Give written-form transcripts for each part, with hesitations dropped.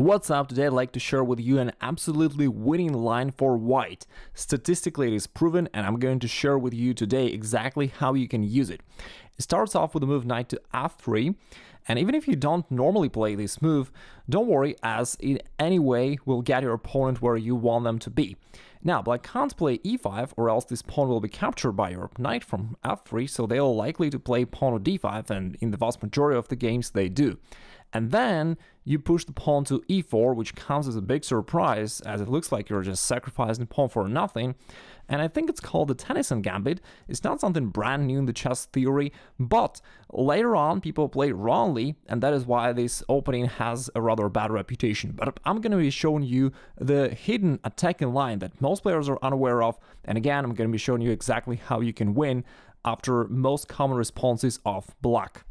What's up? Today I'd like to share with you an absolutely winning line for white. Statistically it is proven, and I'm going to share with you today exactly how you can use it. It starts off with the move knight to f3, and even if you don't normally play this move, don't worry, as it anyway will get your opponent where you want them to be. Now, black can't play e5, or else this pawn will be captured by your knight from f3, so they are likely to play pawn to d5, and in the vast majority of the games they do. And then you push the pawn to e4, which comes as a big surprise, as it looks like you're just sacrificing the pawn for nothing. And I think it's called the Tennison Gambit. It's not something brand new in the chess theory, but later on people play wrongly, and that is why this opening has a rather bad reputation. But I'm going to be showing you the hidden attacking line that most players are unaware of, and again, I'm going to be showing you exactly how you can win after most common responses of black.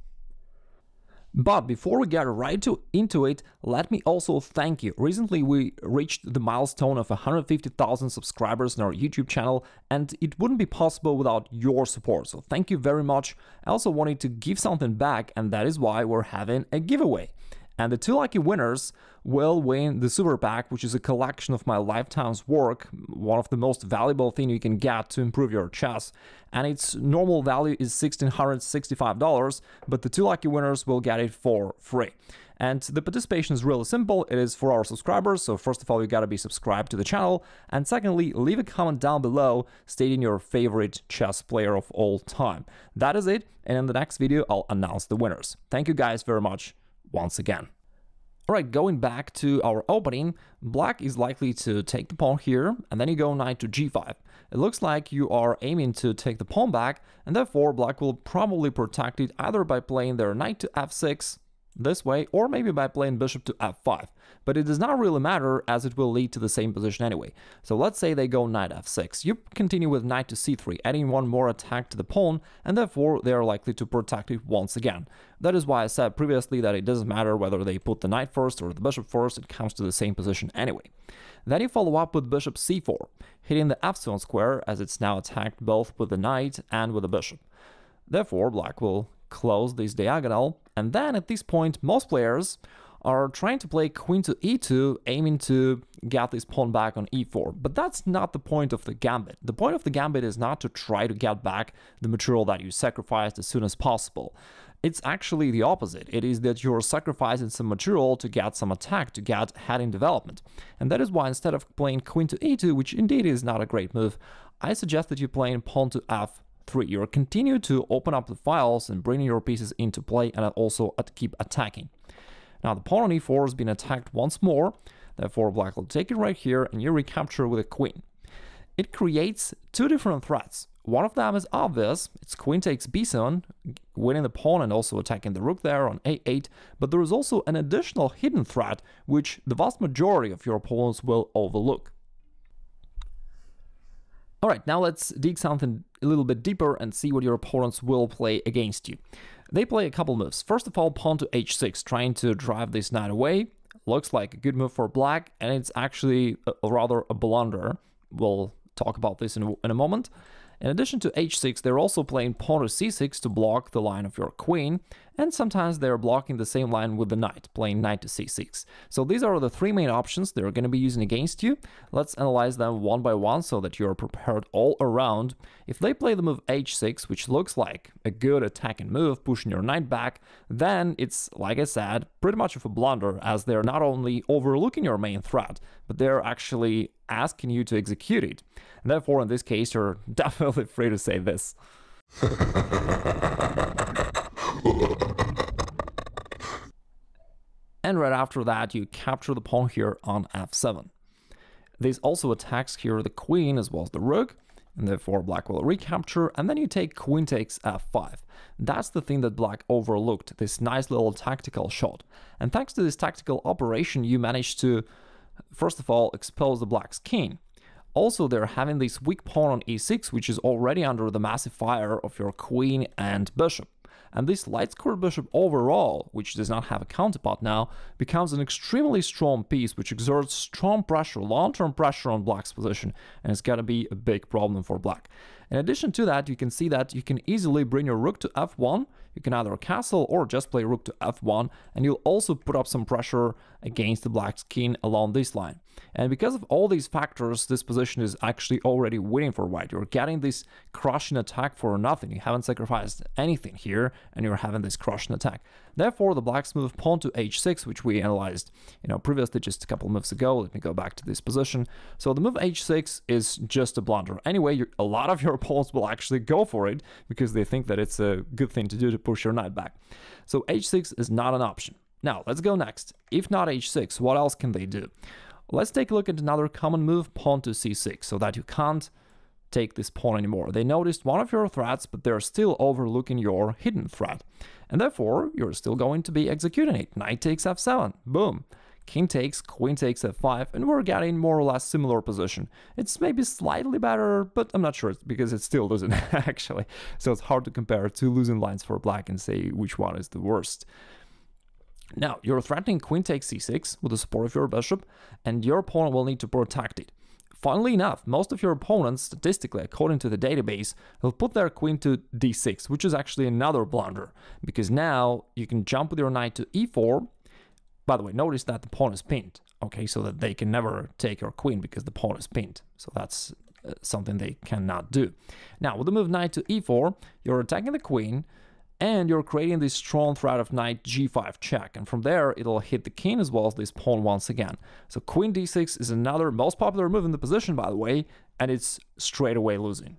But before we get right into it, let me also thank you. Recently we reached the milestone of 150,000 subscribers on our YouTube channel, and it wouldn't be possible without your support, so thank you very much. I also wanted to give something back, and that is why we're having a giveaway. And the two lucky winners will win the Super Pack, which is a collection of my lifetime's work, one of the most valuable things you can get to improve your chess. And its normal value is $1,665, but the two lucky winners will get it for free. And the participation is really simple. It is for our subscribers, so first of all, you gotta be subscribed to the channel, and secondly, leave a comment down below stating your favorite chess player of all time. That is it, and in the next video, I'll announce the winners. Thank you guys very much once again. Alright, going back to our opening, black is likely to take the pawn here, and then you go knight to g5. It looks like you are aiming to take the pawn back, and therefore black will probably protect it either by playing their knight to f6 this way, or maybe by playing bishop to f5. But it does not really matter, as it will lead to the same position anyway. So let's say they go knight f6. You continue with knight to c3, adding one more attack to the pawn, and therefore they are likely to protect it once again. That is why I said previously that it doesn't matter whether they put the knight first or the bishop first, it comes to the same position anyway. Then you follow up with bishop c4, hitting the f7 square, as it's now attacked both with the knight and with the bishop. Therefore, black will close this diagonal, and then at this point most players are trying to play queen to e2, aiming to get this pawn back on e4. But that's not the point of the gambit. The point of the gambit is not to try to get back the material that you sacrificed as soon as possible. It's actually the opposite. It is that you're sacrificing some material to get some attack, to get ahead in development. And that is why instead of playing queen to e2, which indeed is not a great move, I suggest that you play pawn to f3. You'll continue to open up the files and bring your pieces into play, and also keep attacking. Now the pawn on e4 has been attacked once more, therefore black will take it right here and you recapture with a queen. It creates two different threats. One of them is obvious, it's queen takes b7, winning the pawn and also attacking the rook there on a8, but there is also an additional hidden threat which the vast majority of your opponents will overlook. Alright, now let's dig something a little bit deeper and see what your opponents will play against you. They play a couple moves. First of all, pawn to h6, trying to drive this knight away. Looks like a good move for black, and it's actually rather a blunder. We'll talk about this in a moment. In addition to h6, they're also playing pawn to c6 to block the line of your queen, and sometimes they're blocking the same line with the knight, playing knight to c6. So these are the three main options they're going to be using against you. Let's analyze them one by one so that you're prepared all around. If they play the move h6, which looks like a good attacking move, pushing your knight back, then it's, like I said, pretty much of a blunder, as they're not only overlooking your main threat, but they're actually asking you to execute it. And therefore, in this case, you're definitely free to say this. And right after that, you capture the pawn here on f7. This also attacks here the queen as well as the rook, and therefore black will recapture, and then you take queen takes f5. That's the thing that black overlooked, this nice little tactical shot. And thanks to this tactical operation, you managed to, first of all, expose the black's king. Also, they're having this weak pawn on e6, which is already under the massive fire of your queen and bishop. And this light-squared bishop overall, which does not have a counterpart now, becomes an extremely strong piece, which exerts strong pressure, long-term pressure on black's position, and it's gonna be a big problem for black. In addition to that, you can see that you can easily bring your rook to f1, you can either castle or just play rook to f1, and you'll also put up some pressure against the black's king along this line. And because of all these factors, this position is actually already winning for white. You're getting this crushing attack for nothing. You haven't sacrificed anything here, and you're having this crushing attack. Therefore, the blacks move pawn to h6, which we analyzed, previously just a couple of moves ago. Let me go back to this position. So the move h6 is just a blunder. Anyway, a lot of your opponents will actually go for it because they think that it's a good thing to do to push your knight back. So h6 is not an option. Now, let's go next. If not h6, what else can they do? Let's take a look at another common move, pawn to c6, so that you can't take this pawn anymore. They noticed one of your threats, but they're still overlooking your hidden threat. And therefore, you're still going to be executing it. Knight takes f7. Boom. King takes, queen takes f5, and we're getting more or less similar position. It's maybe slightly better, but I'm not sure because it's still losing, actually. So it's hard to compare two losing lines for black and say which one is the worst. Now, you're threatening queen takes c6 with the support of your bishop, and your opponent will need to protect it. Funnily enough, most of your opponents, statistically, according to the database, will put their queen to d6, which is actually another blunder, because now you can jump with your knight to e4. By the way, notice that the pawn is pinned, okay, so that they can never take your queen because the pawn is pinned. So that's something they cannot do. Now, with the move knight to e4, you're attacking the queen, and you're creating this strong threat of knight g5 check, and from there it'll hit the king as well as this pawn once again. So queen d6 is another most popular move in the position, by the way, and it's straight away losing.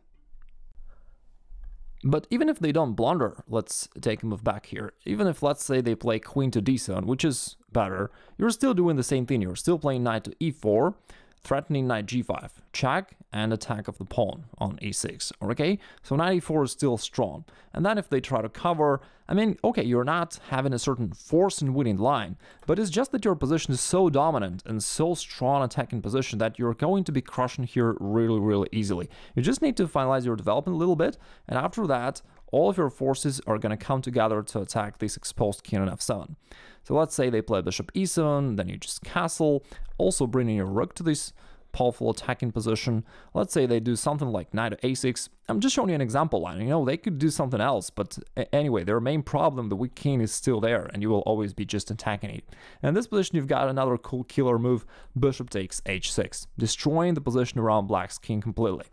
But even if they don't blunder, let's take a move back here. Even if, let's say, they play queen to d7, which is better, you're still doing the same thing. You're still playing knight to e4, threatening knight g5, check, and attack of the pawn on e6, okay? So knight e4 is still strong. And then if they try to cover, I mean, okay, you're not having a certain force in winning line, but it's just that your position is so dominant and so strong attacking position that you're going to be crushing here really, really easily. You just need to finalize your development a little bit, and after that, all of your forces are going to come together to attack this exposed king on f7. So let's say they play bishop e7, then you just castle, also bringing your rook to this powerful attacking position. Let's say they do something like knight to a6. I'm just showing you an example line. They could do something else, but anyway, their main problem, the weak king, is still there, and you will always be just attacking it. And in this position, you've got another cool killer move, bishop takes h6, destroying the position around black's king completely.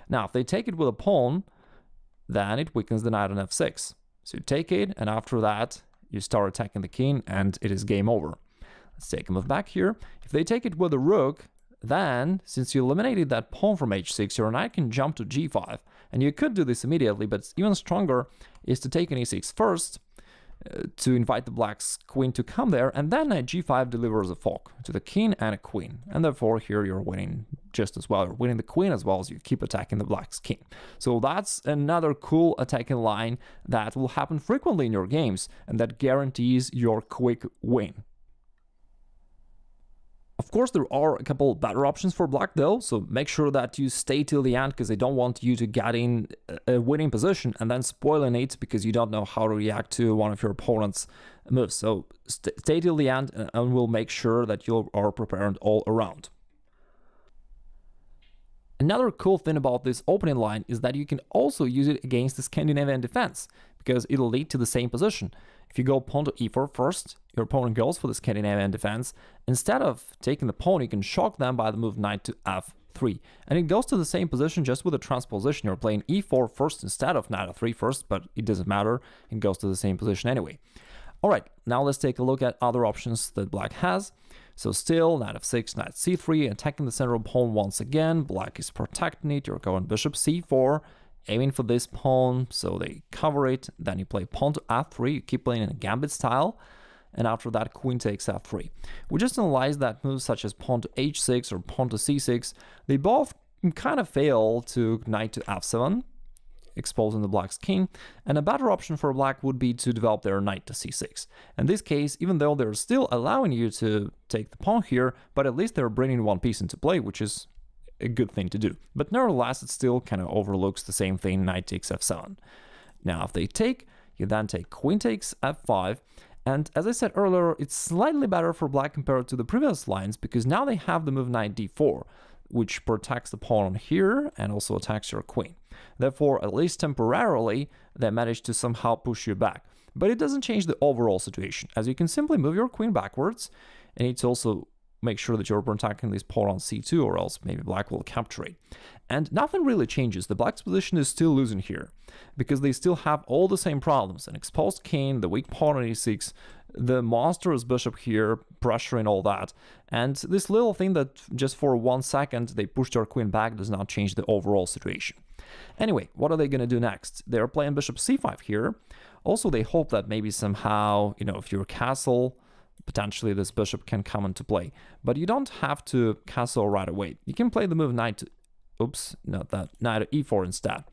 Now, if they take it with a pawn, then it weakens the knight on f6. So you take it, and after that, you start attacking the king, and it is game over. Let's take a move back here. If they take it with a rook, then, since you eliminated that pawn from h6, your knight can jump to g5. And you could do this immediately, but even stronger is to take an e6 first, to invite the black's queen to come there, and then knight g5 delivers a fork to the king and a queen. And therefore, here you're winning just as well. You're winning the queen as well as you keep attacking the black's king. So that's another cool attacking line that will happen frequently in your games, and that guarantees your quick win. Of course, there are a couple better options for black though, so make sure that you stay till the end because they don't want you to get in a winning position and then spoiling it because you don't know how to react to one of your opponent's moves. So stay till the end and we'll make sure that you are prepared all around. Another cool thing about this opening line is that you can also use it against the Scandinavian defense because it'll lead to the same position. If you go pawn to e4 first, your opponent goes for the Scandinavian defense. Instead of taking the pawn, you can shock them by the move knight to f3. And it goes to the same position just with a transposition. You're playing e4 first instead of knight f3 first, but it doesn't matter. It goes to the same position anyway. All right, now let's take a look at other options that black has. So still, knight f6, knight c3, attacking the central pawn once again. Black is protecting it. You're going bishop c4. Aiming for this pawn, so they cover it, then you play pawn to f3, you keep playing in a gambit style, and after that queen takes f3. We just analyzed that moves such as pawn to h6 or pawn to c6, they both kind of fail to knight to f7, exposing the black's king, and a better option for black would be to develop their knight to c6. In this case, even though they're still allowing you to take the pawn here, but at least they're bringing one piece into play, which is a good thing to do. But nevertheless, it still kind of overlooks the same thing, knight takes f7. Now, if they take, you then take queen takes f5, and as I said earlier, it's slightly better for black compared to the previous lines, because now they have the move knight d4, which protects the pawn here and also attacks your queen. Therefore, at least temporarily, they managed to somehow push you back. But it doesn't change the overall situation, as you can simply move your queen backwards, and it's also make sure that you're protecting this pawn on c2, or else maybe black will capture it. And nothing really changes. The black's position is still losing here, because they still have all the same problems: an exposed king, the weak pawn on e6, the monstrous bishop here, pressuring all that. And this little thing that just for 1 second they pushed their queen back does not change the overall situation. Anyway, what are they going to do next? They're playing bishop c5 here. Also, they hope that maybe somehow, if you're castle, potentially this bishop can come into play. But you don't have to castle right away. You can play the move knight to, knight to e4 instead.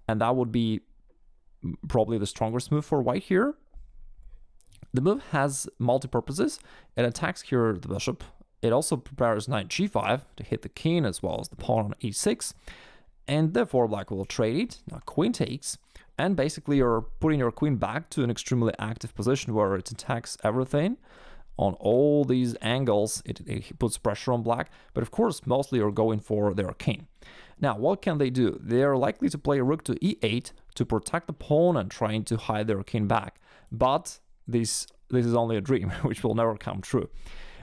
And that would be probably the strongest move for white here. The move has multi-purposes. It attacks here the bishop. It also prepares knight g5 to hit the king as well as the pawn on e6. And therefore black will trade it. Now queen takes. And basically you're putting your queen back to an extremely active position where it attacks everything. On all these angles, it puts pressure on black. But of course, mostly you're going for their king. Now, what can they do? They're likely to play rook to e8 to protect the pawn and trying to hide their king back. But this is only a dream, which will never come true.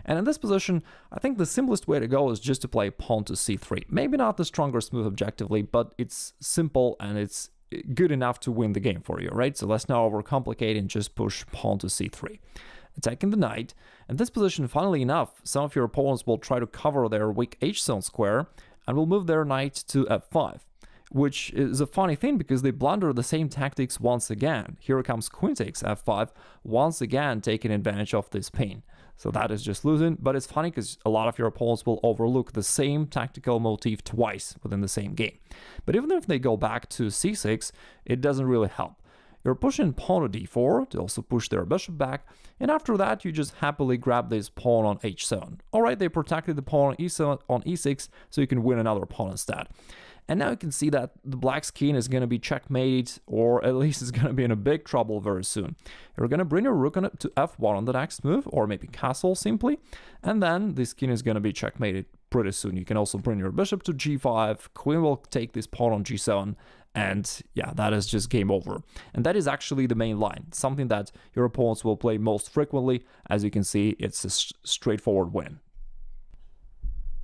And in this position, I think the simplest way to go is just to play pawn to c3. Maybe not the strongest move objectively, but it's simple and it's good enough to win the game for you, right? So let's not overcomplicate and just push pawn to c3. Attacking the knight. In this position, funnily enough, some of your opponents will try to cover their weak h-zone square and will move their knight to f5, which is a funny thing because they blunder the same tactics once again. Here comes queen takes f5, once again taking advantage of this pain. So that is just losing, but it's funny because a lot of your opponents will overlook the same tactical motif twice within the same game. But even if they go back to c6, it doesn't really help. You're pushing pawn to d4 to also push their bishop back, and after that you just happily grab this pawn on h7. Alright, they protected the pawn on e7 on e6, so you can win another pawn instead. And now you can see that the black's king is going to be checkmated, or at least it's going to be in a big trouble very soon. You're going to bring your rook to f1 on the next move, or maybe castle simply, and then this king is going to be checkmated pretty soon. You can also bring your bishop to g5, queen will take this pawn on g7, and yeah, that is just game over. And that is actually the main line, something that your opponents will play most frequently. As you can see, it's a straightforward win.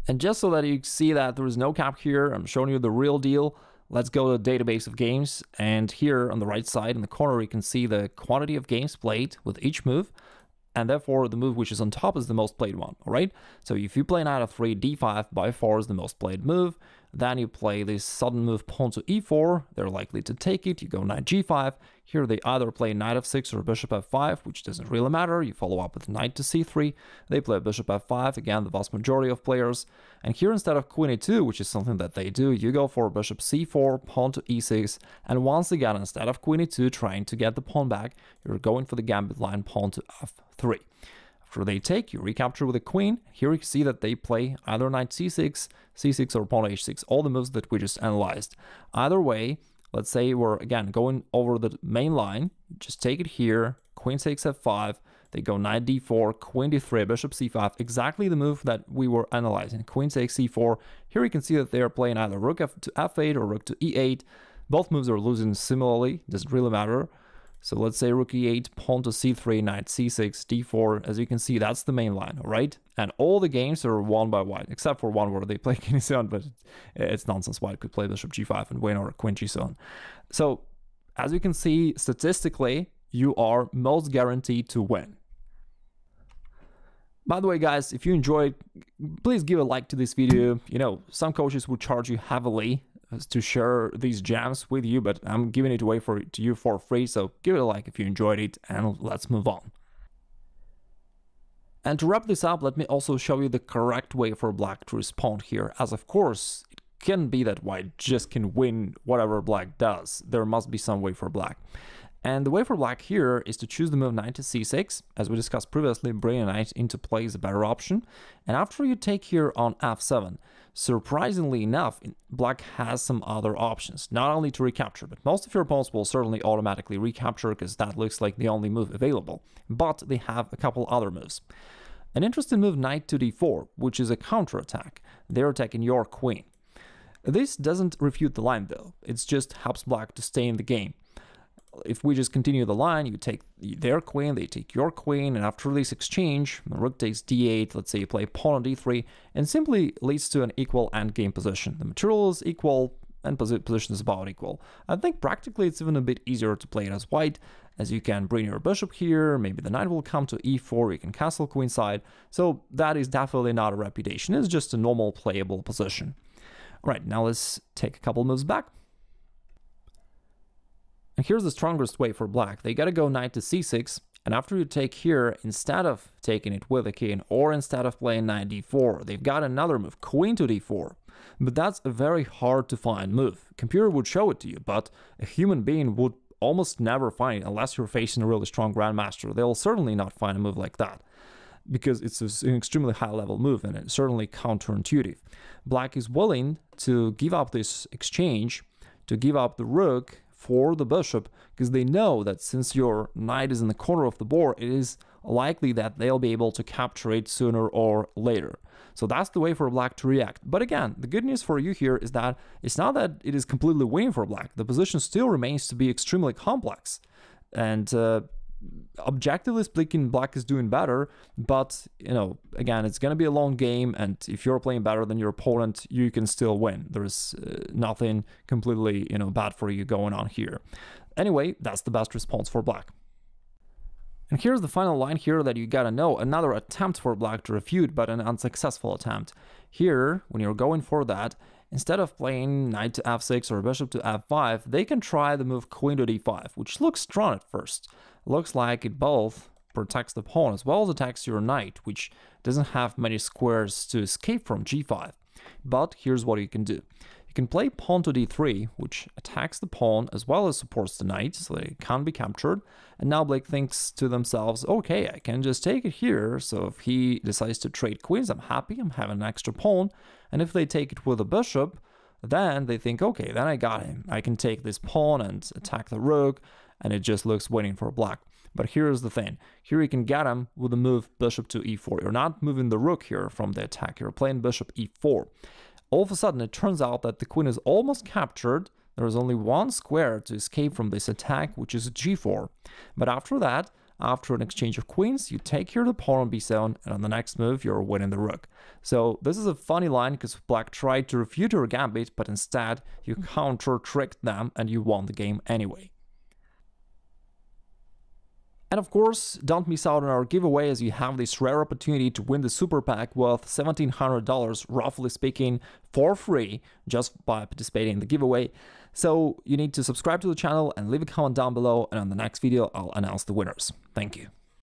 And just so that you see that there is no cap here, I'm showing you the real deal. Let's go to the database of games, and here on the right side in the corner you can see the quantity of games played with each move, and therefore the move which is on top is the most played one, alright? So if you play knight f3, d5 by far is the most played move. Then you play this sudden move pawn to e4, they're likely to take it, you go knight g5, here they either play knight f6 or bishop f5, which doesn't really matter, you follow up with knight to c3, they play bishop f5, again the vast majority of players, and here instead of queen e2, which is something that they do, you go for bishop c4, pawn to e6, and once again instead of queen e2 trying to get the pawn back, you're going for the gambit line pawn to f3. After they take, you recapture with a queen. Here you can see that they play either knight c6, c6 or pawn h6, all the moves that we just analyzed. Either way, let's say we're again going over the main line, just take it here, queen takes f5, they go knight d4, queen d3, bishop c5, exactly the move that we were analyzing, queen takes c4. Here you can see that they are playing either rook to f8 or rook to e8. Both moves are losing similarly, doesn't really matter. So let's say rook e8, pawn to c3, knight c6, d4. As you can see, that's the main line, all right? And all the games are won by white, except for one where they play king e7, but it's nonsense. White could play bishop g5 and win, or queen g7. So as you can see, statistically, you are most guaranteed to win. By the way, guys, if you enjoyed, please give a like to this video. You know, some coaches would charge you heavily to share these gems with you, but I'm giving it away to you for free, so give it a like if you enjoyed it, and let's move on. And to wrap this up, let me also show you the correct way for black to respond here, as of course it can be that white just can win whatever black does. There must be some way for black. And the way for black here is to choose the move knight to c6. As we discussed previously, bringing knight into play is a better option. And after you take here on f7, surprisingly enough, black has some other options, not only to recapture, but most of your opponents will certainly automatically recapture because that looks like the only move available. But they have a couple other moves. An interesting move, knight to d4, which is a counterattack. They're attacking your queen. This doesn't refute the line though, it just helps black to stay in the game. If we just continue the line, you take their queen, they take your queen, and after this exchange, the rook takes d8, let's say you play pawn on d3, and simply leads to an equal endgame position. The material is equal, and position is about equal. I think practically it's even a bit easier to play it as white, as you can bring your bishop here, maybe the knight will come to e4, you can castle queenside, so that is definitely not a reputation, it's just a normal playable position. Alright, now let's take a couple moves back. And here's the strongest way for black. They gotta go knight to c6, and after you take here, instead of taking it with a king, or instead of playing knight d4, they've got another move, queen to d4. But that's a very hard to find move. Computer would show it to you, but a human being would almost never find it unless you're facing a really strong grandmaster. They'll certainly not find a move like that, because it's an extremely high level move and it's certainly counterintuitive. Black is willing to give up this exchange, to give up the rook for the bishop, because they know that since your knight is in the corner of the board, it is likely that they'll be able to capture it sooner or later. So that's the way for black to react. But again, the good news for you here is that it's not that it is completely winning for black. The position still remains to be extremely complex. And objectively speaking, black is doing better, but you know, again, it's going to be a long game, and if you're playing better than your opponent, you can still win. There's nothing completely, you know, bad for you going on here. Anyway, that's the best response for black. And here's the final line here that you gotta know, another attempt for black to refute, but an unsuccessful attempt. Here, when you're going for that, instead of playing knight to f6 or bishop to f5, they can try the move queen to d5, which looks strong at first. Looks like it both protects the pawn as well as attacks your knight, which doesn't have many squares to escape from g5. But here's what you can do. You can play pawn to d3, which attacks the pawn as well as supports the knight, so they can't be captured. And now black thinks to themselves, okay, I can just take it here, so if he decides to trade queens, I'm happy, I'm having an extra pawn. And if they take it with a bishop, then they think, okay, then I got him. I can take this pawn and attack the rook, and it just looks winning for black. But here's the thing. Here you can get him with the move bishop to e4. You're not moving the rook here from the attack. You're playing bishop e4. All of a sudden, it turns out that the queen is almost captured. There is only one square to escape from this attack, which is g4. But after that, after an exchange of queens, you take here the pawn on b7, and on the next move, you're winning the rook. So this is a funny line, because black tried to refute your gambit, but instead, you counter-tricked them, and you won the game anyway. And of course, don't miss out on our giveaway, as you have this rare opportunity to win the super pack worth $1,700, roughly speaking, for free, just by participating in the giveaway. So you need to subscribe to the channel and leave a comment down below, and on the next video, I'll announce the winners. Thank you.